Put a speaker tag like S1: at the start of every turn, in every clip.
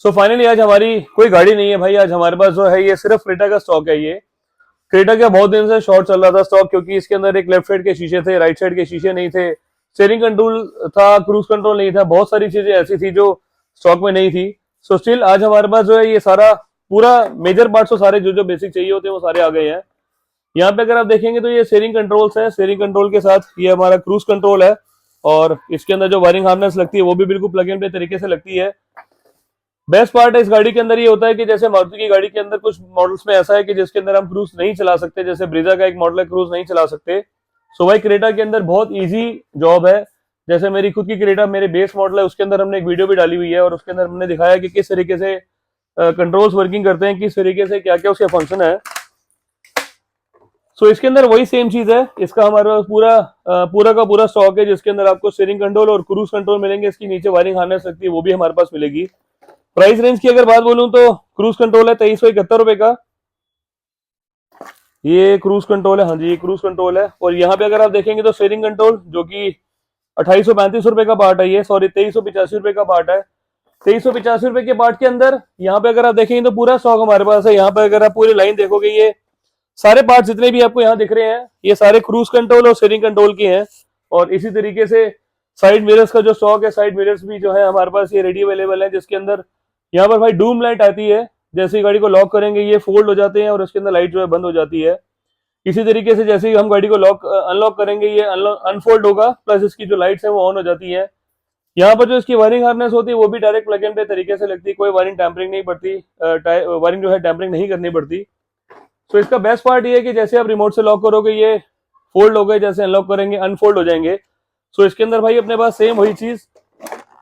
S1: So finally आज हमारी कोई गाड़ी नहीं है भाई। आज हमारे पास जो है ये सिर्फ क्रेटा का स्टॉक है। ये क्रेटा का बहुत दिन से शॉर्ट चल रहा था स्टॉक, क्योंकि इसके अंदर एक लेफ्ट साइड के शीशे थे, राइट साइड के शीशे नहीं थे, स्टीयरिंग कंट्रोल था, क्रूज कंट्रोल नहीं था, बहुत सारी चीजें ऐसी थी जो स्टॉक में नहीं थी। सो स्टिल आज हमारे पास जो है ये सारा पूरा मेजर पार्ट्स, सारे जो जो बेसिक चाहिए होते हैं वो सारे आ गए हैं। यहाँ पे अगर आप देखेंगे तो ये स्टीयरिंग कंट्रोल्स है, स्टीयरिंग कंट्रोल के साथ ये हमारा क्रूज कंट्रोल है, और इसके अंदर जो वायरिंग हार्नेस लगती है वो भी बिल्कुल प्लग एंड प्ले तरीके से लगती है। बेस्ट पार्ट है इस गाड़ी के अंदर ये होता है कि जैसे मारुति की गाड़ी के अंदर कुछ मॉडल्स में ऐसा है कि जिसके अंदर हम क्रूज नहीं चला सकते, जैसे ब्रीजा का एक मॉडल है क्रूज नहीं चला सकते। सो भाई क्रेटा के अंदर बहुत इजी जॉब है। जैसे मेरी खुद की क्रेटा मेरे बेस मॉडल है, उसके अंदर हमने एक वीडियो भी डाली हुई है और उसके अंदर हमने दिखाया कि किस तरीके से कंट्रोल्स वर्किंग करते हैं, किस तरीके से क्या क्या उसका फंक्शन है। सो इसके अंदर वही सेम चीज है। इसका हमारे पास पूरा का पूरा स्टॉक है, जिसके अंदर आपको स्टीयरिंग कंट्रोल और क्रूज कंट्रोल मिलेंगे। इसकी नीचे वायरिंग हार्नेस लगती है वो भी हमारे पास मिलेगी। प्राइस रेंज की अगर बात बोलूं तो क्रूज कंट्रोल है 2371 रुपए का, ये क्रूज कंट्रोल है। हाँ जी, ये क्रूज कंट्रोल है। और यहाँ पे अगर आप देखेंगे तो स्टीयरिंग कंट्रोल जो कि 2835 रुपए का पार्ट है, ये 2385 रुपए का पार्ट है। 2385 रुपए के पार्ट के अंदर यहाँ पे अगर आप देखेंगे तो पूरा स्टॉक हमारे पास है। यहाँ पे अगर आप पूरी लाइन देखोगे, ये सारे पार्ट जितने भी आपको यहाँ दिख रहे हैं ये सारे क्रूज कंट्रोल और स्टीयरिंग कंट्रोल के हैं। और इसी तरीके से साइड मिरर्स का जो स्टॉक है, साइड मिरर्स भी जो है हमारे पास ये रेडी अवेलेबल है, जिसके अंदर यहाँ पर भाई डूम लाइट आती है। जैसे ही गाड़ी को लॉक करेंगे ये फोल्ड हो जाते हैं और उसके अंदर लाइट जो है बंद हो जाती है। इसी तरीके से जैसे ही हम गाड़ी को अनलॉक करेंगे ये अनफोल्ड होगा, प्लस इसकी जो लाइट्स है वो ऑन हो जाती है। यहाँ पर जो इसकी वायरिंग हार्नेस होती है वो भी डायरेक्ट प्लग एंड प्ले तरीके से लगती है, कोई वायरिंग टैंपरिंग नहीं पड़ती, वायरिंग जो है टैंपरिंग नहीं करनी पड़ती। तो इसका बेस्ट पार्ट ये है कि जैसे आप रिमोट से लॉक करोगे ये फोल्ड हो गए, जैसे अनलॉक करेंगे अनफोल्ड हो जाएंगे। सो इसके अंदर भाई अपने पास सेम वही चीज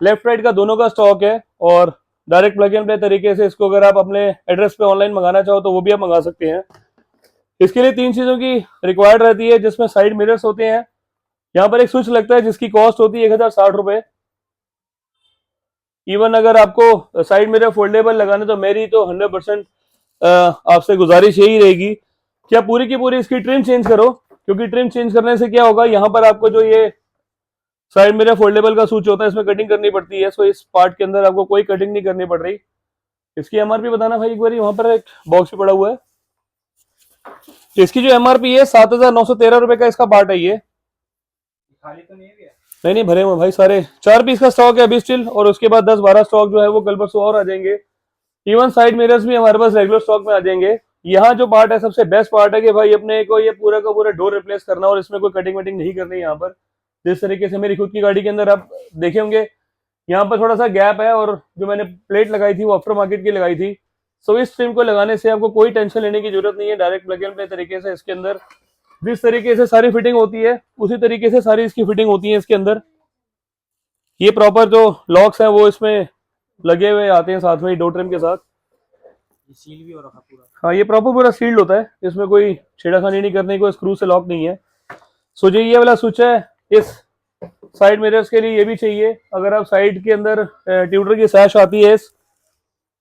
S1: लेफ्ट राइट का दोनों का स्टॉक है, और डायरेक्ट प्लग एंड प्ले तरीके से इसको अगर आप अपने एड्रेस पे ऑनलाइन मंगाना चाहो तो वो भी आप मंगा सकते हैं। इसके लिए 3 चीजों की रिक्वायर्ड रहती है, जिसमें साइड मिरर्स होते हैं, यहाँ पर एक स्विच लगता है जिसकी कॉस्ट होती है 1060 रुपए। इवन अगर आपको साइड मिरर फोल्डेबल लगाने तो मेरी तो 100% आपसे गुजारिश यही रहेगी कि आप पूरी की पूरी इसकी ट्रिम चेंज करो, क्योंकि ट्रिम चेंज करने से क्या होगा, यहाँ पर आपको जो ये साइड मिरर फोल्डेबल का स्विच होता है इसमें कटिंग करनी पड़ती है। सो इस पार्ट के अंदर आपको कोई कटिंग नहीं करनी पड़ रही। इसकी एमआरपी बताना भाई एक बार, वहां पर एक बॉक्स भी पड़ा हुआ है। इसकी जो एमआरपी है 7913 रुपए का इसका पार्ट है। ये
S2: खाली तो नहीं है?
S1: नहीं भरे हुए भाई सारे। 4 पीस का स्टॉक है अभी स्टिल, और उसके बाद 10-12 स्टॉक जो है वो कल परसों और आ जाएंगे। इवन साइड मिरर्स भी हमारे पास रेगुलर स्टॉक में आ जाएंगे। यहाँ जो पार्ट है सबसे बेस्ट पार्ट है कि भाई अपने को ये पूरा का पूरा डोर रिप्लेस करना, और इसमें कोई कटिंग वटिंग नहीं करनी। यहाँ पर जिस तरीके से मेरी खुद की गाड़ी के अंदर आप देखे होंगे, यहाँ पर थोड़ा सा गैप है, और जो मैंने प्लेट लगाई थी वो आफ्टर मार्केट की लगाई थी। सो इस ट्रिम को लगाने से आपको कोई टेंशन लेने की जरूरत नहीं है। डायरेक्ट प्लग एंड प्ले तरीके से इसके अंदर जिस तरीके से सारी फिटिंग होती है उसी तरीके से सारी इसकी फिटिंग होती है इसके अंदर। ये प्रॉपर जो लॉक्स हैं वो इसमें लगे हुए आते हैं साथ में डोर ट्रिम के साथ।
S2: ये सील भी हो रखा पूरा।
S1: हाँ, ये प्रॉपर पूरा सील्ड होता है, इसमें कोई छेड़खानी नहीं करने को, स्क्रू से लॉक नहीं है। सो जो ये वाला स्विच है इस साइड मिरर्स के लिए ये भी चाहिए। अगर आप साइड के अंदर ट्यूटर की सैश आती है,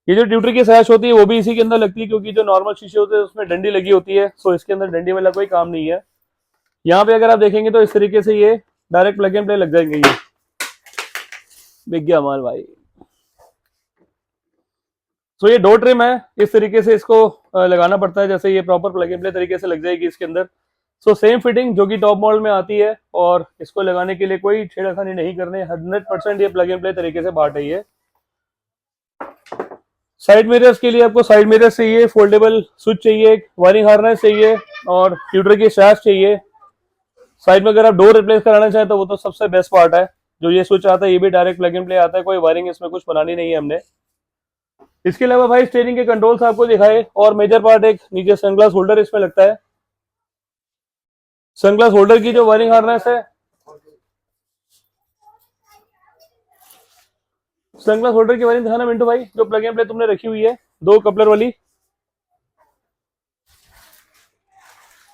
S1: ये जो ट्यूटर की सैश होती है वो भी इसी के अंदर लगती है, क्योंकि जो नॉर्मल शीशे होते हैं उसमें डंडी लगी होती है। सो इसके अंदर डंडी वाला कोई काम नहीं है। यहाँ पे अगर आप देखेंगे तो इस तरीके से ये डायरेक्ट प्लग एंड प्ले लग जाएंगे। ये बिक गया माल भाई। सो ये डोर ट्रिम है, इस तरीके से इसको लगाना पड़ता है, जैसे ये प्रॉपर प्लग एंड प्ले तरीके से लग जाएगी इसके अंदर। सो सेम फिटिंग जो कि टॉप मॉडल में आती है, और इसको लगाने के लिए कोई छेड़खानी नहीं करने, 100% ये प्लग एंड प्ले तरीके से पार्ट है। ये साइड मिरर्स के लिए आपको साइड मिरर चाहिए, फोल्डेबल स्विच चाहिए, एक वायरिंग हार्नेस चाहिए, और ट्यूटर की सैश चाहिए। साइड में अगर आप डोर रिप्लेस कराना चाहें तो वो तो सबसे बेस्ट पार्ट है। जो ये स्विच आता है ये भी डायरेक्ट प्लग एंड प्ले आता है, कोई वायरिंग इसमें कुछ बनानी नहीं है हमने। इसके अलावा भाई स्टीयरिंग के कंट्रोल्स आपको दिखाए, और मेजर पार्ट एक नीचे सनग्लास होल्डर इसमें लगता है। सनग्लास होल्डर की जो वायरिंग हार्नेस है, सनग्लास होल्डर की वायरिंग दिखाना मिंटू भाई, जो प्लग एंड प्ले तुमने रखी हुई है 2 कपलर वाली।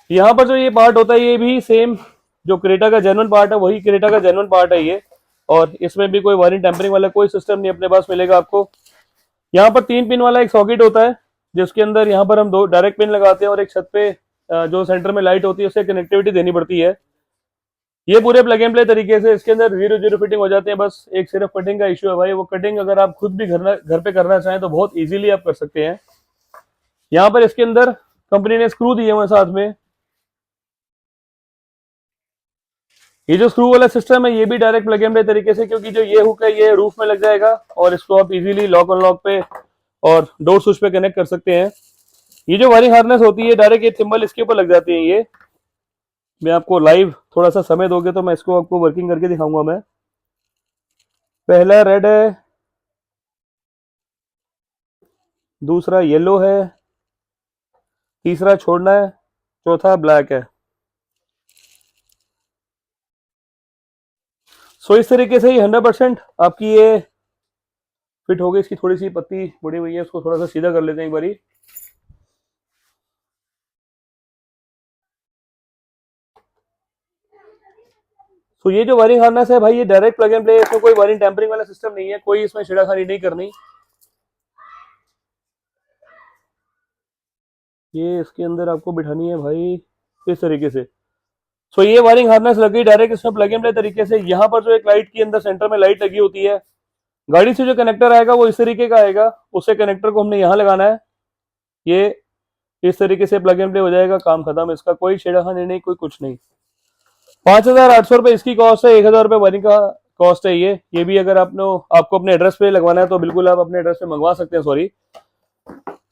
S1: यहाँ पर जो ये पार्ट होता है ये भी सेम जो क्रेटा का जेन्युइन पार्ट है वही क्रेटा का जेन्युइन पार्ट है ये, और इसमें भी कोई वायरिंग टेम्परिंग वाला कोई सिस्टम नहीं अपने पास मिलेगा आपको। यहाँ पर 3 पिन वाला एक सॉकेट होता है, जिसके अंदर यहाँ पर हम 2 डायरेक्ट पिन लगाते हैं, और एक छत पे जो सेंटर में लाइट होती है उसे कनेक्टिविटी देनी पड़ती है। ये पूरे प्लग एंड प्ले तरीके से इसके अंदर 0-0 फिटिंग हो जाते हैं। बस एक सिर्फ कटिंग का इश्यू है भाई, वो कटिंग अगर आप खुद भी घर पे करना चाहें तो बहुत इजीली आप कर सकते हैं। यहाँ पर इसके अंदर कंपनी ने स्क्रू दिए हुए हैं साथ में। ये जो स्क्रू वाला सिस्टम है ये भी डायरेक्ट प्लग एंड प्ले तरीके से, क्योंकि जो ये हुक है ये रूफ में लग जाएगा और इसको आप इजीली लॉक अनलॉक पे और डोर स्विच पे कनेक्ट कर सकते हैं। ये जो वायरिंग हार्नेस होती है डायरेक्ट ये थिम्बल इसके ऊपर लग जाती है। ये मैं आपको लाइव थोड़ा सा समय दोगे तो मैं इसको आपको वर्किंग करके दिखाऊंगा। मैं पहला रेड है, दूसरा येलो है, तीसरा छोड़ना है, चौथा ब्लैक है। सो इस तरीके से ही 100% आपकी ये फिट हो गई। इसकी थोड़ी सी पत्ती मुड़ी हुई है, उसको थोड़ा सा सीधा कर लेते हैं एक बारी। तो ये जो वायरिंग हार्नेस है भाई ये डायरेक्ट प्लग एंड प्ले, इसमें कोई वायरिंग टेम्परिंग वाला सिस्टम नहीं है, कोई इसमें छेड़खानी नहीं करनी। ये इसके अंदर आपको बिठानी है भाई इस तरीके से। सो ये वायरिंग हार्नेस लग गई डायरेक्ट इसमें प्लग एंड प्ले तरीके से। यहाँ पर जो एक लाइट की अंदर सेंटर में लाइट लगी होती है, गाड़ी से जो कनेक्टर आएगा वो इस तरीके का आएगा, उससे कनेक्टर को हमने यहाँ लगाना है। ये इस तरीके से प्लग एंड प्ले हो जाएगा, काम खत्म। इसका कोई छेड़खानी नहीं, कोई कुछ नहीं। 5,800 रुपये इसकी कॉस्ट है, 1,000 रुपये वायरिंग का कॉस्ट है ये भी अगर आपको अपने एड्रेस पे लगवाना है तो बिल्कुल आप अपने एड्रेस पे मंगवा सकते हैं। सॉरी,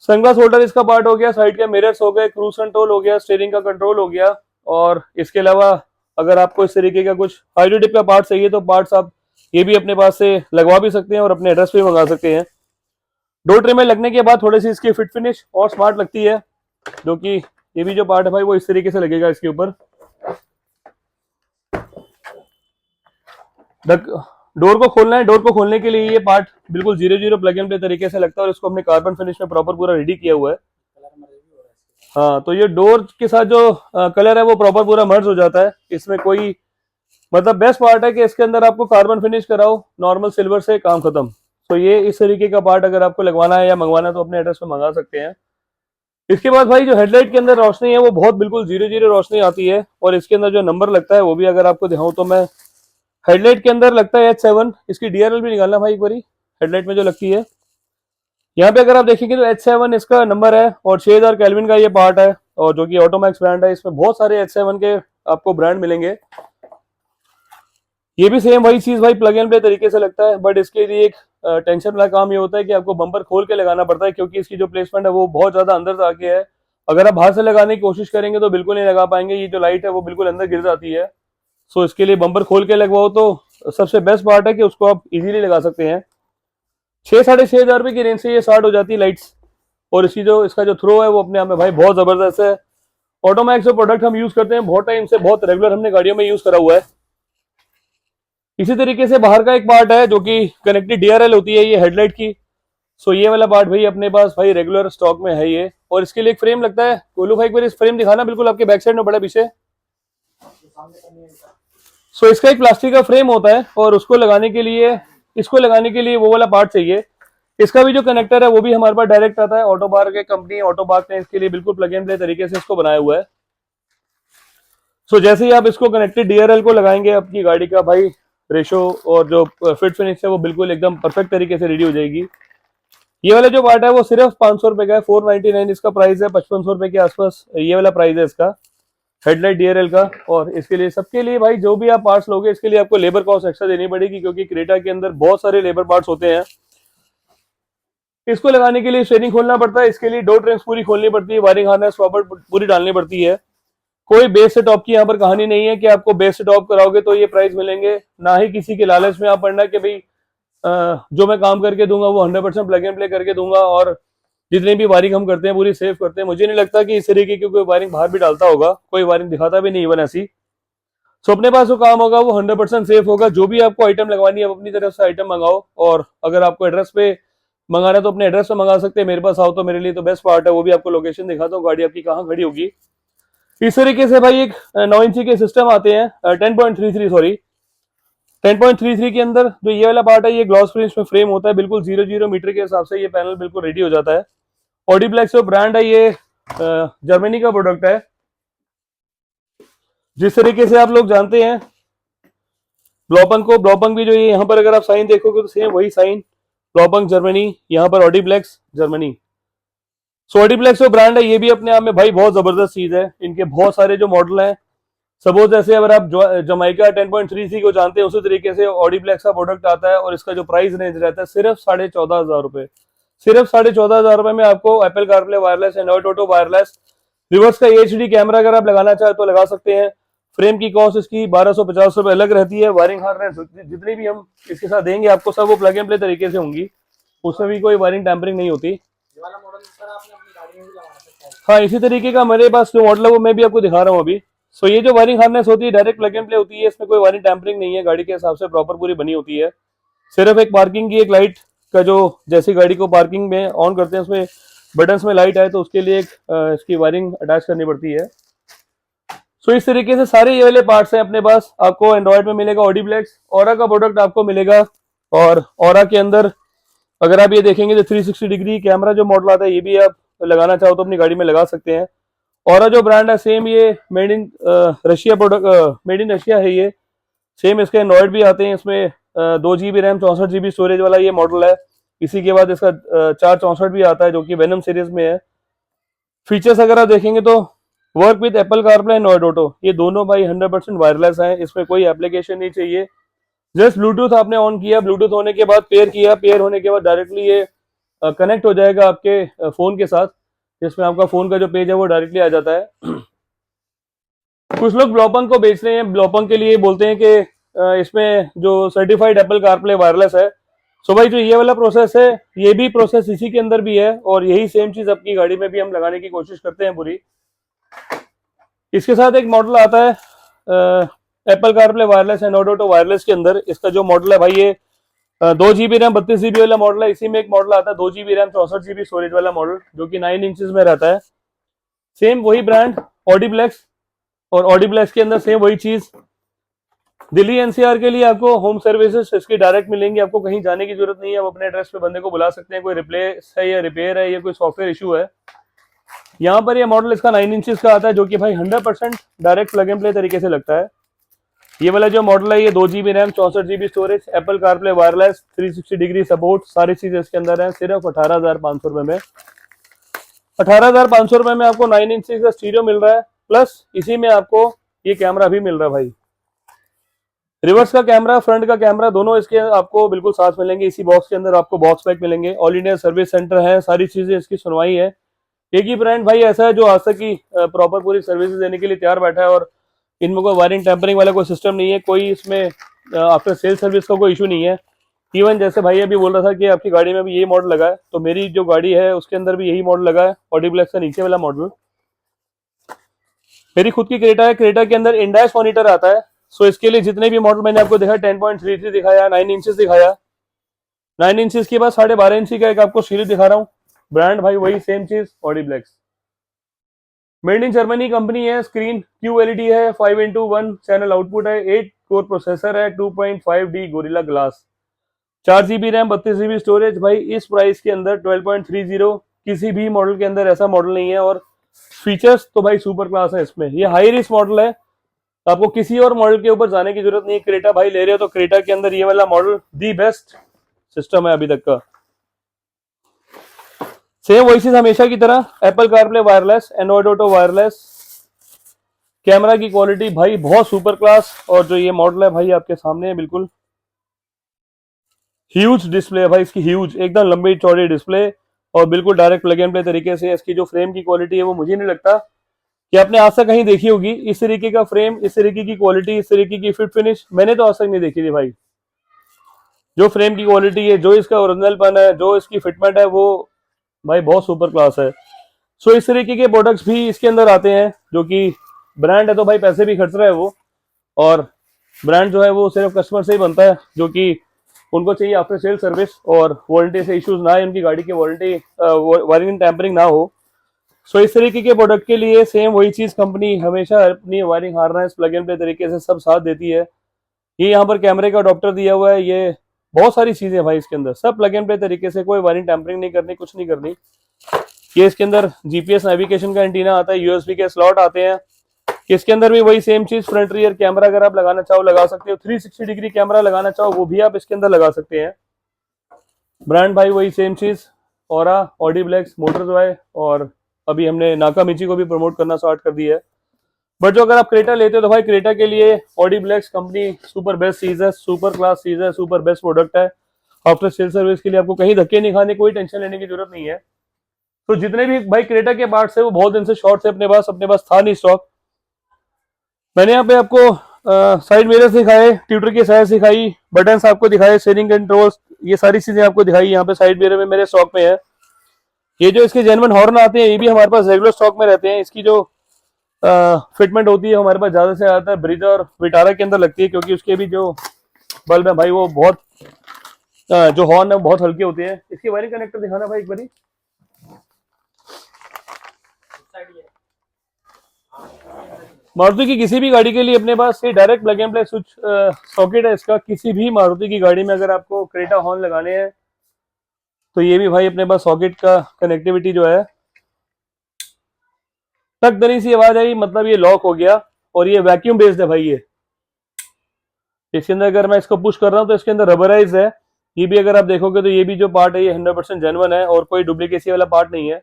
S1: सनग्लास होल्डर इसका पार्ट हो गया, साइड के मिरर्स हो गए, क्रूज कंट्रोल हो गया, स्टीयरिंग का कंट्रोल हो गया। और इसके अलावा अगर आपको इस तरीके का कुछ हाइड्रो डिप का पार्ट चाहिए तो पार्ट्स आप ये भी अपने पास से लगवा भी सकते हैं और अपने एड्रेस पे मंगा सकते हैं। डोर ट्रिम में लगने के बाद थोड़ी सी इसकी फिट फिनिश और स्मार्ट लगती है, जो कि ये भी जो पार्ट है भाई वो इस तरीके से लगेगा इसके ऊपर। डोर को खोलना है, डोर को खोलने के लिए ये पार्ट बिल्कुल 0-0 प्लग एंड प्ले तरीके से लगता है और इसको हमने कार्बन फिनिश में प्रॉपर पूरा रेडी किया हुआ है। हाँ, तो ये डोर के साथ जो कलर है वो प्रॉपर पूरा मर्ज हो जाता है। इसमें कोई मतलब बेस्ट पार्ट है कि इसके अंदर आपको कार्बन फिनिश कराओ नॉर्मल सिल्वर से, काम खत्म। तो ये इस तरीके का पार्ट अगर आपको लगवाना है या मंगवाना है तो अपने एड्रेस पे मंगा सकते हैं। इसके बाद भाई जो हेडलाइट के अंदर रोशनी है वो बहुत बिल्कुल 0-0 रोशनी आती है और इसके अंदर जो नंबर लगता है वो भी अगर आपको दिखाऊं तो मैं हेडलाइट के अंदर लगता है H7। इसकी DRL भी निकालना भाई एक बारी, हेडलाइट में जो लगती है। यहाँ पे अगर आप देखेंगे तो H7 इसका नंबर है और 6000 केल्विन का ये पार्ट है और जो कि ऑटोमैक्स ब्रांड है। इसमें बहुत सारे H7 के आपको ब्रांड मिलेंगे। ये भी सेम वही चीज भाई प्लग एंड प्ले तरीके से लगता है, बट इसके लिए एक टेंशन वाला काम ये होता है कि आपको बम्पर खोल के लगाना पड़ता है, क्योंकि इसकी जो प्लेसमेंट है वो बहुत ज्यादा अंदर आके है। अगर आप बाहर से लगाने की कोशिश करेंगे तो बिल्कुल नहीं लगा पाएंगे, ये जो लाइट है वो बिल्कुल अंदर गिर जाती है। सो इसके लिए बम्पर खोल के लगवाओ तो सबसे बेस्ट पार्ट है कि उसको आप इजीली लगा सकते हैं। 6,500 रुपए की रेंज से ये स्टार्ट हो जाती है लाइट्स। और इसका जो थ्रो है वो अपने आप में भाई बहुत जबरदस्त है। ऑटोमैक्स जो प्रोडक्ट हम यूज करते हैं बहुत टाइम से, बहुत रेगुलर हमने गाड़ियों में यूज करा हुआ है। इसी तरीके से बाहर का एक पार्ट है जो कि कनेक्टेड DRL होती है ये हेडलाइट की। सो ये वाला पार्ट भाई अपने पास भाई रेगुलर स्टॉक में है ये। और इसके लिए एक फ्रेम लगता है। गोलू भाई एक बार इस फ्रेम दिखाना बिल्कुल आपके बैक साइड में बड़ा पीछे। सो इसका एक प्लास्टिक का फ्रेम होता है और इसको लगाने के लिए वो वाला पार्ट चाहिए। इसका भी जो कनेक्टर है वो भी हमारे पास डायरेक्ट आता है। ऑटोबार के कंपनी ऑटोबार ने इसके लिए बिल्कुल प्लग एंड प्ले तरीके से इसको बनाया हुआ है। सो जैसे ही आप इसको कनेक्टेड DRL को लगाएंगे आपकी गाड़ी का भाई रेशो और जो फिट फिनिश है वो बिल्कुल एकदम परफेक्ट तरीके से रेडी हो जाएगी। ये वाला जो पार्ट है वो सिर्फ 500 रुपए का है, 499 इसका प्राइस है, 5500 रुपए के आसपास ये वाला प्राइस है इसका हेडलाइट DRL का। और इसके लिए सबके लिए भाई जो भी आप पार्ट्स लोगे इसके लिए आपको लेबर कॉस्ट एक्स्ट्रा देनी पड़ेगी, क्योंकि क्रेटा के अंदर बहुत सारे लेबर पार्ट्स होते हैं। इसको लगाने के लिए स्टीयरिंग खोलना पड़ता है, इसके लिए डोर ट्रिम्स पूरी खोलनी पड़ती है, वायरिंग हार्नेस प्रॉपर पूरी डालनी पड़ती है। कोई बेस से टॉप की यहाँ पर कहानी नहीं है कि आपको बेस से टॉप कराओगे तो ये प्राइस मिलेंगे, ना ही किसी के लालच में आप पड़ना कि भाई जो मैं काम करके दूंगा वो 100% प्लग एंड प्ले करके दूंगा और जितनी भी वायरिंग हम करते हैं पूरी सेफ करते हैं। मुझे नहीं लगता कि इस तरीके की कोई वायरिंग बाहर भी डालता होगा, कोई वायरिंग दिखाता भी नहीं इवन ऐसी। सो अपने पास जो काम होगा वो 100% सेफ होगा। जो भी आपको आइटम लगवानी है आप अपनी तरफ से आइटम मंगाओ, और अगर आपको एड्रेस पे मंगाना है तो अपने एड्रेस पे मंगा सकते हैं। मेरे पास आओ तो मेरे लिए तो बेस्ट पार्ट है, वो भी आपको लोकेशन दिखाता हूँ गाड़ी आपकी कहाँ खड़ी होगी। इस तरीके से भाई एक 9 इंची के सिस्टम आते हैं, 10.33 के अंदर जो ये वाला पार्ट है ये ग्लॉस फिनिश में फ्रेम होता है, बिल्कुल 0-0 मीटर के हिसाब से ये पैनल बिल्कुल रेडी हो जाता है। ऑडीप्लेक्स जो ब्रांड है ये जर्मनी का प्रोडक्ट है। जिस तरीके से आप लोग जानते हैं ब्लॉपंग भी जो ये यहाँ पर अगर आप साइन देखोगे तो सेम वही साइन, ब्लॉपंग जर्मनी, यहाँ पर ऑडीप्लेक्स जर्मनी। सो ऑडीप्लेक्स जो ब्रांड है ये भी अपने आप में भाई बहुत जबरदस्त चीज है। इनके बहुत सारे जो मॉडल हैं, सपोज जैसे अगर आप जमाइका 10.3C को जानते हैं उसी तरीके से ऑडीप्लेक्स का प्रोडक्ट आता है और इसका जो प्राइस रेंज रहता है सिर्फ 14,500 रुपए। सिर्फ 14,500 रुपए में आपको Apple CarPlay wireless, Android auto wireless, reverse का HD कैमरा अगर आप लगाना चाहे तो लगा सकते हैं। फ्रेम की कॉस्ट इसकी 1250 रुपए अलग रहती है। वायरिंग हार्नेस जितनी भी हम इसके साथ देंगे आपको सब वो प्लग एंड प्ले तरीके से होंगी, उसमें भी कोई वायरिंग टैंपरिंग नहीं होती।
S2: ये वाला मॉडल सर आपने अपनी गाड़ी में भी लगा सकते हैं।
S1: हाँ, इसी तरीके का मेरे पास जो मॉडल है वो मैं भी आपको दिखा रहा हूँ अभी। सो ये जो वायरिंग हार्नेस होती है डायरेक्ट प्लग एंड प्ले होती है, इसमें कोई वायरिंग टैंपरिंग नहीं है, गाड़ी के हिसाब से प्रॉपर पूरी बनी होती है। सिर्फ एक पार्किंग की एक लाइट का जो जैसी गाड़ी को पार्किंग में ऑन करते हैं उसमें बटन्स में लाइट आए तो उसके लिए एक इसकी वायरिंग अटैच करनी पड़ती है। सो इस तरीके से सारे ये वाले पार्ट्स हैं अपने पास। आपको एंड्रॉइड में मिलेगा ऑडीप्लेक्स, ऑरा का प्रोडक्ट आपको मिलेगा। और ऑरा के अंदर अगर आप ये देखेंगे तो 360 डिग्री कैमरा जो मॉडल आता है ये भी आप लगाना चाहो तो अपनी गाड़ी में लगा सकते हैं। ऑरा जो ब्रांड है सेम ये made in Russia product, made in Russia है ये। सेम इसके एंड्रॉइड भी आते हैं, इसमें 2 GB रैम 64 GB स्टोरेज वाला ये मॉडल है। इसी के बाद इसका 464 भी आता है जो कि वेनम सीरीज में है। फीचर्स अगर आप देखेंगे तो work with Apple CarPlay and Android auto, ये दोनों भाई 100% वायरलेस हैं, इसमें कोई एप्लीकेशन नहीं चाहिए। जस्ट ब्लूटूथ आपने ऑन किया, ब्लूटूथ होने के बाद पेयर किया, पेयर होने के बाद डायरेक्टली ये कनेक्ट हो जाएगा आपके फोन के साथ, जिसमें आपका फोन का जो पेज है वो डायरेक्टली आ जाता है। कुछ लोग ब्लॉपंग को बेच रहे हैं, ब्लॉपंग के लिए बोलते हैं कि इसमें जो सर्टिफाइड एप्पल कारप्ले वायरलेस है। सो भाई जो ये वाला प्रोसेस है ये भी प्रोसेस इसी के अंदर भी है और यही सेम चीज अपनी गाड़ी में भी हम लगाने की कोशिश करते हैं पूरी। इसके साथ एक मॉडल आता है Apple CarPlay wireless Android auto wireless के अंदर। इसका जो मॉडल है भाई ये 2 GB रैम 32 GB वाला मॉडल है। इसी में एक मॉडल आता है 2 GB रैम 64 GB स्टोरेज वाला मॉडल जो कि 9 इंचेस में रहता है। सेम वही ब्रांड ऑडीप्लेक्स, और ऑडीप्लेक्स के अंदर सेम वही चीज। दिल्ली NCR के लिए आपको होम सर्विसेज इसकी डायरेक्ट मिलेंगी, आपको कहीं जाने की जरूरत नहीं है। आप अपने एड्रेस पे बंदे को बुला सकते हैं, कोई रिप्लेस है या रिपेयर है या कोई सॉफ्टवेयर इशू है। यहाँ पर ये मॉडल इसका 9 इंचेस का आता है जो कि भाई 100% डायरेक्ट प्लग एंड प्ले तरीके से लगता है। ये वाला जो मॉडल है ये 2 GB RAM 64 GB storage, Apple CarPlay wireless, 360 degree support, सारी चीजें इसके अंदर है। सिर्फ 18,500 रुपए में, 18,500 रुपए में आपको 9 इंचेस का स्टीरियो मिल रहा है, प्लस इसी में आपको ये कैमरा भी मिल रहा है भाई। रिवर्स का कैमरा, फ्रंट का कैमरा दोनों इसके आपको बिल्कुल साथ मिलेंगे। इसी बॉक्स के अंदर आपको बॉक्स पैक मिलेंगे। ऑल इंडिया सर्विस सेंटर है, सारी चीजें इसकी सुनवाई है। एक ही ब्रांड भाई ऐसा है जो आज तक की प्रॉपर पूरी सर्विसेज देने के लिए तैयार बैठा है और इनमें कोई वायरिंग टैंपरिंग वाला कोई सिस्टम नहीं है, कोई इसमें आफ्टर सेल सर्विस का कोई इशू नहीं है। इवन जैसे भाई अभी बोल रहा था कि आपकी गाड़ी में भी ये मॉडल लगा है, तो मेरी जो गाड़ी है उसके अंदर भी यही मॉडल लगा है, ऑडीप्लेक्स का नीचे वाला मॉडल। मेरी खुद की क्रेटा है, क्रेटा के अंदर इंडैश मॉनिटर आता है। सो इसके लिए जितने भी मॉडल मैंने आपको दिखाया 10.33 दिखाया, 9 इंचेस दिखाया, 9 इंचेस के बाद 12.5 इंच का एक आपको सीरीज दिखा रहा हूँ। ब्रांड भाई वही सेम चीज ऑडीप्लेक्स, मेड इन जर्मनी कंपनी है। स्क्रीन QLED है, 5:1 चैनल आउटपुट है, 8 कोर प्रोसेसर है, 2.5D gorilla glass, 4 GB RAM 32 GB storage. भाई इस प्राइस के अंदर 12.30 किसी भी मॉडल के अंदर ऐसा मॉडल नहीं है। और फीचर्स तो भाई सुपर क्लास है इसमें। ये हाई रिस्क मॉडल है, आपको किसी और मॉडल के ऊपर जाने की जरूरत नहीं है। क्रेटा भाई ले रहे हो तो क्रेटा के अंदर ये वाला मॉडल दी बेस्ट सिस्टम है अभी तक का। सेम वही चीज हमेशा की तरह, Apple CarPlay wireless, Android auto wireless, camera की क्वालिटी भाई बहुत सुपर क्लास। और जो ये मॉडल है भाई आपके सामने है, बिल्कुल ह्यूज डिस्प्ले है भाई इसकी, ह्यूज एकदम लंबी चौड़ी डिस्प्ले और बिल्कुल डायरेक्ट प्लग एंड प्ले तरीके से। इसकी जो फ्रेम की क्वालिटी है वो मुझे नहीं लगता कि आपने आज तक कहीं देखी होगी। इस तरीके का फ्रेम, इस तरीके की क्वालिटी, इस तरीके की फिट फिनिश मैंने तो आज तक नहीं देखी थी भाई। जो फ्रेम की क्वालिटी है, जो इसका ओरिजिनलपन है, जो इसकी फिटमेंट है, वो भाई बहुत सुपर क्लास है। सो इस तरीके के प्रोडक्ट्स भी इसके अंदर आते हैं, जो कि ब्रांड है तो भाई पैसे भी खर्च रहा है वो, और ब्रांड जो है वो सिर्फ कस्टमर से ही बनता है, जो कि उनको चाहिए आफ्टर सेल सर्विस और वारंटी से इश्यूज ना है, उनकी गाड़ी की वारंटी वायरिंग टैंपरिंग ना हो। सो इस तरीके के प्रोडक्ट के लिए सेम वही चीज कंपनी हमेशा अपनी wiring harness plug and play तरीके से सब साथ देती है। ये यहाँ पर कैमरे का अडॉप्टर दिया हुआ है, ये बहुत सारी चीजें भाई इसके अंदर सब प्लग एंड प्ले तरीके से, कोई वायरिंग टैंपरिंग नहीं करनी, कुछ नहीं करनी। ये इसके अंदर GPS नेविगेशन का एंटीना आता है, USB के स्लॉट आते हैं, इसके अंदर भी वही सेम चीज, फ्रंट रियर कैमरा अगर आप लगाना चाहो लगा सकते हो, 360 डिग्री कैमरा लगाना चाहो वो भी आप इसके अंदर लगा सकते हैं। ब्रांड भाई वही सेम चीज, ऑरा, ऑडी ब्लैक्स, मोटरजॉय, और अभी हमने नाकामिची को भी प्रमोट करना स्टार्ट कर दिया है। बट जो अगर आप क्रेटा लेते हो तो भाई क्रेटा के लिए Audi blacks company super best चीज है, सुपर क्लास चीज है, सुपर बेस्ट प्रोडक्ट है। आफ्टर सेल सर्विस के लिए आपको कहीं धक्के नहीं खाने, कोई टेंशन लेने की जरूरत नहीं है। तो जितने भी भाई क्रेटा के पार्ट्स है वो बहुत दिन से शॉर्ट है अपने पास था नहीं स्टॉक। मैंने यहाँ पे आपको साइड मिरर सिखाए, ट्यूटर की साइज सिखाई, बटन्स आपको दिखाए, स्टीयरिंग कंट्रोल्स, ये सारी चीजें आपको दिखाई। यहाँ पे साइड मिरर में मेरे स्टॉक में है। ये जो इसके जेन्युइन हॉर्न आते हैं ये भी हमारे पास रेगुलर स्टॉक में रहते हैं। इसकी जो फिटमेंट होती है हमारे पास ज्यादा से ज्यादा ब्रीजा और विटारा के अंदर लगती है, क्योंकि उसके भी जो बल्ब है भाई वो बहुत जो हॉर्न है वो बहुत हल्के होते हैं। इसकी वायरिंग कनेक्टर दिखाना भाई एक बारी। मारुति की किसी भी गाड़ी के लिए अपने पास ये direct plug and play switch socket है इसका। किसी भी मारुति की गाड़ी में अगर आपको क्रेटा हॉर्न लगाने हैं तो ये भी भाई अपने पास सॉकेट का कनेक्टिविटी जो है। तक दरी सी आवाज आई मतलब ये लॉक हो गया, और ये वैक्यूम बेस्ड है भाई। ये इसके अंदर अगर मैं इसको पुश कर रहा हूँ तो इसके अंदर रबराइज है। ये भी अगर आप देखोगे तो ये भी जो पार्ट है ये 100% जेन्युइन है और कोई डुप्लीकेसी वाला पार्ट नहीं है।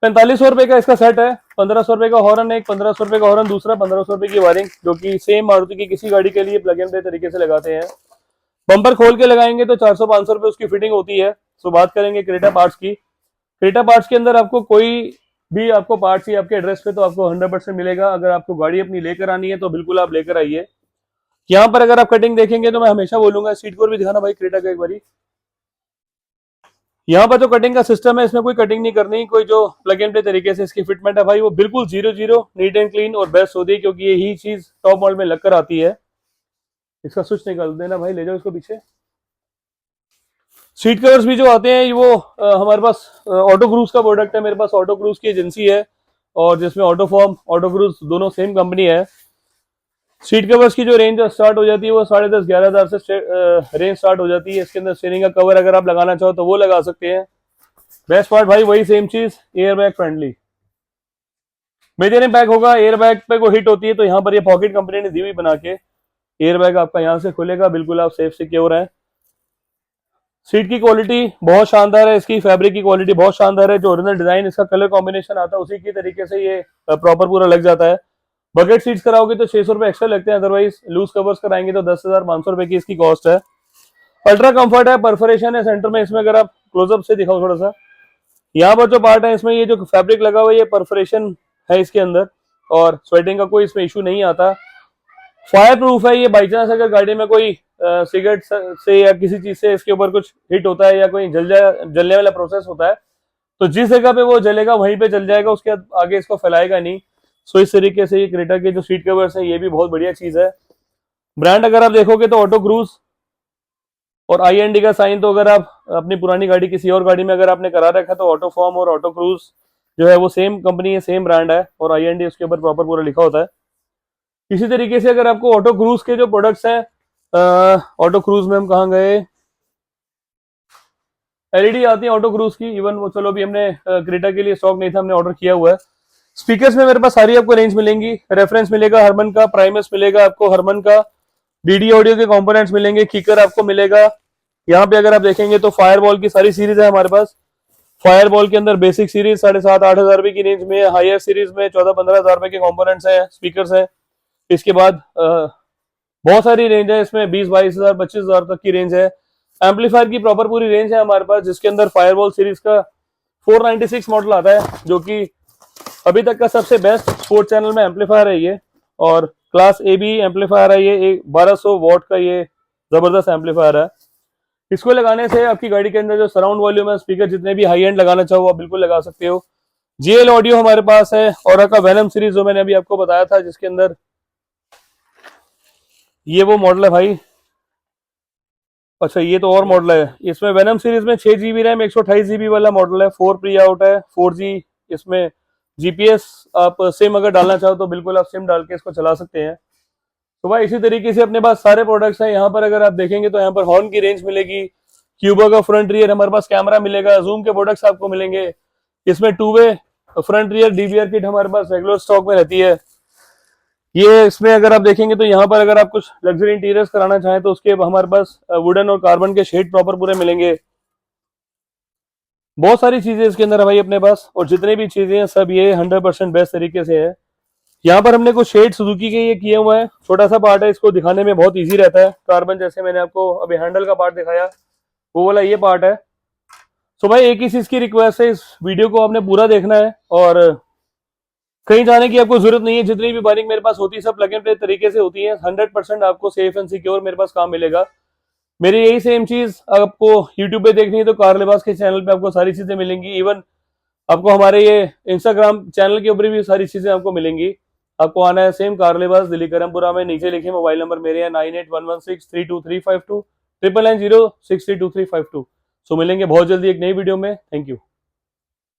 S1: 4500 रुपए का इसका सेट है। 1500 रुपए का हॉर्न एक, 1500 रुपए का हॉर्न दूसरा, 1500 रुपए की वायरिंग, जो कि सेम मारुति की किसी गाड़ी के लिए प्लग एंड प्ले तरीके से लगाते हैं। बम्पर खोल के लगाएंगे तो 400-500 रुपए उसकी फिटिंग होती है। तो बात करेंगे क्रेटा पार्ट्स की। क्रेटा पार्ट्स के अंदर आपको कोई भी आपको पार्ट चाहिए आपके एड्रेस पे तो आपको 100% मिलेगा। अगर आपको गाड़ी अपनी लेकर आनी है तो बिल्कुल आप लेकर आइए। यहाँ पर अगर आप कटिंग देखेंगे तो मैं हमेशा बोलूंगा सीट कोर भी दिखाना भाई क्रेटा का एक बारी। यहाँ पर जो कटिंग का सिस्टम है इसमें कोई कटिंग नहीं करनी, कोई जो प्लग एंड प्ले तरीके से इसकी फिटमेंट है भाई वो बिल्कुल 0-0 नीट एंड क्लीन और बेस्ट होती है, क्योंकि यही चीज टॉप मॉडल में लगकर आती है। इसका स्विच निकाल देना भाई, ले जाओ इसको पीछे। सीट कवर्स भी जो आते हैं वो हमारे पास ऑटो क्रूज का प्रोडक्ट है। मेरे पास ऑटो क्रूज की एजेंसी है और जिसमें ऑटो फॉर्म, ऑटो क्रूज दोनों सेम कंपनी है। सीट कवर्स की जो रेंज स्टार्ट हो जाती है वो 10,500-11,000 से रेंज स्टार्ट हो जाती है। इसके अंदर स्टीयरिंग का कवर अगर आप लगाना चाहो तो वो लगा सकते हैं। बेस्ट पार्ट भाई वही सेम चीज, airbag friendly. Major impact होगा एयर बैग पे को हिट होती है तो यहाँ पर ये पॉकेट कंपनी ने दी हुई बना के, एयर बैग आपका यहाँ से खुलेगा, बिल्कुल आप सेफ सिक्योर है। सीट की क्वालिटी बहुत शानदार है, इसकी फैब्रिक की क्वालिटी बहुत शानदार है। जो ओरिजिनल डिजाइन इसका कलर कॉम्बिनेशन आता है उसी की तरीके से ये प्रॉपर पूरा लग जाता है। बकेट सीट्स कराओगे तो 600 रुपए एक्स्ट्रा लगते हैं, अदरवाइज लूज कवर्स कराएंगे तो 10,500 रुपए की इसकी कॉस्ट है। अल्ट्रा कंफर्ट है, परफोरेशन है सेंटर में। इसमें अगर आप क्लोजअप से दिखाओ थोड़ा सा, यहाँ पर जो पार्ट है इसमें ये जो फैब्रिक लगा हुआ है ये परफोरेशन है इसके अंदर, और स्वेटिंग का कोई इसमें इशू नहीं आता। फायर प्रूफ है ये। बाई चांस अगर गाड़ी में कोई सिगरेट से या किसी चीज से इसके ऊपर कुछ हिट होता है या कोई जलने वाला प्रोसेस होता है तो जिस जगह पे वो जलेगा वहीं पे जल जाएगा, उसके आगे इसको फैलाएगा नहीं। सो इस तरीके से ये क्रेटा के जो सीट कवर्स है ये भी बहुत बढ़िया चीज है। ब्रांड अगर आप देखोगे तो ऑटो क्रूज और IND का साइन, तो अगर आप अपनी पुरानी गाड़ी किसी और गाड़ी में अगर आपने करा रखा तो ऑटो फॉर्म और ऑटो क्रूज जो है वो सेम कंपनी है, सेम ब्रांड है, और IND उसके ऊपर प्रॉपर पूरा लिखा होता है। इसी तरीके से अगर आपको ऑटो क्रूज के जो प्रोडक्ट्स हैं, ऑटो क्रूज में हम कहाँ गए, LED आती है ऑटो क्रूज की। इवन वो चलो अभी हमने क्रेटा के लिए स्टॉक नहीं था, हमने ऑर्डर किया हुआ है। स्पीकर्स में मेरे पास सारी आपको रेंज मिलेंगी। रेफरेंस मिलेगा हरमन का, प्राइमस मिलेगा आपको हरमन का, DD ऑडियो के कंपोनेंट्स मिलेंगे, किकर आपको मिलेगा। यहाँ पे अगर आप देखेंगे तो फायरबॉल की सारी सीरीज है हमारे पास। फायरबॉल के अंदर बेसिक सीरीज 7,500-8,000 रुपए की रेंज में, हायर सीरीज में 14-15,000 रुपए के कंपोनेंट्स है, स्पीकर्स है। इसके बाद बहुत सारी रेंज है इसमें, 20-22,000 25,000 तक की रेंज है। एम्पलीफायर की प्रॉपर पूरी रेंज है हमारे पास, जिसके अंदर फायरबॉल सीरीज का 496 मॉडल आता है, जो कि अभी तक का सबसे बेस्ट स्पोर्ट चैनल में एम्पलीफायर है ये, और क्लास AB एम्पलीफायर है ये। 1200 वॉट का ये जबरदस्त एम्पलीफायर है। इसको लगाने से आपकी गाड़ी के अंदर जो सराउंड वॉल्यूम है, स्पीकर जितने भी हाई एंड लगाना चाहो आप बिल्कुल लगा सकते हो। GL ऑडियो हमारे पास है, और का वेनम सीरीज जो मैंने अभी आपको बताया था, जिसके अंदर ये वो मॉडल है भाई। अच्छा ये तो और मॉडल है। इसमें वेनम सीरीज में 6 GB रैम 128 GB वाला मॉडल है, 4 प्री आउट है, 4G इसमें GPS आप सिम अगर डालना चाहो तो बिल्कुल आप सिम डाल के इसको चला सकते हैं। तो भाई इसी तरीके से अपने पास सारे प्रोडक्ट्स हैं। यहाँ पर अगर आप देखेंगे तो यहाँ पर हॉर्न की रेंज मिलेगी, क्यूबा का फ्रंट रियर, हमारे पास कैमरा मिलेगा, जूम के प्रोडक्ट्स आपको मिलेंगे। इसमें 2 वे फ्रंट रियर डीबीआर किट हमारे पास रेगुलर स्टॉक में रहती है। ये इसमें अगर आप देखेंगे तो यहाँ पर अगर आप कुछ लग्जरी इंटीरियर्स कराना चाहें तो उसके हमारे पास वुडन और कार्बन के शेड प्रॉपर पूरे मिलेंगे। बहुत सारी चीजें इसके अंदर है भाई अपने पास, और जितनी भी चीजें हैं सब ये 100% बेस्ट तरीके से है। यहाँ पर हमने कुछ शेड सुजुकी के ये किए हुए हैं, छोटा सा पार्ट है, इसको दिखाने में बहुत इजी रहता है। कार्बन जैसे मैंने आपको अभी हैंडल का पार्ट दिखाया, वो वाला ये पार्ट है। सो भाई एक ही चीज की रिक्वेस्ट है, इस वीडियो को आपने पूरा देखना है और कहीं जाने की आपको जरूरत नहीं है। जितनी भी वायरिंग मेरे पास होती है सब प्लग एंड प्ले तरीके से होती है। 100% आपको सेफ एंड सिक्योर मेरे पास काम मिलेगा। मेरी यही सेम चीज आपको यूट्यूब पे देखनी है तो कार लिबास के चैनल पे आपको सारी चीजें मिलेंगी। इवन आपको हमारे ये इंस्टाग्राम चैनल के ऊपर भी सारी चीजें आपको मिलेंगी। आपको आना है सेम कार लिबास, दिल्ली करमपुरा में। नीचे लिखे मोबाइल नंबर मेरे हैं 9811632352 999063235 सो मिलेंगे बहुत जल्दी एक नई वीडियो में। Thank you.